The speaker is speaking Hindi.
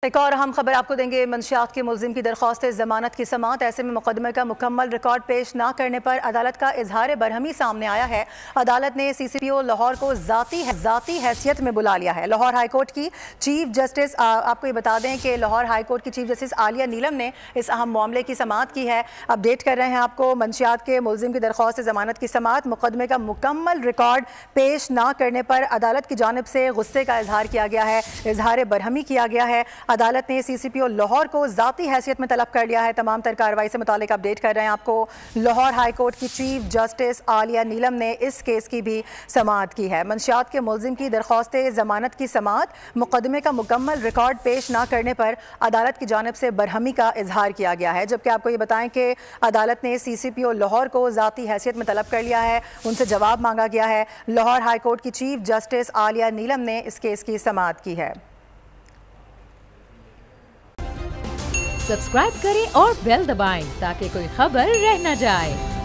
एक और अहम खबर आपको देंगे। मंशियात के मुल्जिम की दरख्वास्त जमानत की समाअत, ऐसे में मुकदमे का मुकम्मल रिकॉर्ड पेश न करने पर अदालत का इजहार बरहमी सामने आया है। अदालत ने CCPO लाहौर को ज़ाती हैसियत में बुला लिया है। लाहौर हाई कोर्ट की चीफ जस्टिस, आपको ये बता दें कि लाहौर हाई कोर्ट की चीफ जस्टिस आलिया नीलम ने इस अहम मामले की समाअत की है। अपडेट कर रहे हैं आपको। मंशियात के मुल्जिम की दरख्वास्त जमानत की समाअत, मुकदमे का मुकम्मल रिकॉर्ड पेश न करने पर अदालत की जानिब से गुस्से का इजहार किया गया है, इजहार बरहमी किया गया है। अदालत ने CCPO लाहौर को ज़ाती हैसियत में तलब कर लिया है। तमाम तर कार्रवाई से मुतालिक अपडेट कर रहे हैं आपको। लाहौर हाई कोर्ट की चीफ जस्टिस आलिया नीलम ने इस केस की भी समाअत की है। मंशियात के मुल्जिम की दरख्वास्त जमानत की समाअत, मुकदमे का मुकम्मल रिकॉर्ड पेश न करने पर अदालत की जानिब से बरहमी का इजहार किया गया है। जबकि आपको ये बताएं कि अदालत ने CCPO लाहौर को ज़ाती हैसियत में तलब कर लिया है, उनसे जवाब मांगा गया है। लाहौर हाई कोर्ट की चीफ जस्टिस आलिया नीलम ने इस केस की समाअत की है। सब्सक्राइब करें और बेल दबाएं ताकि कोई खबर रह न जाए।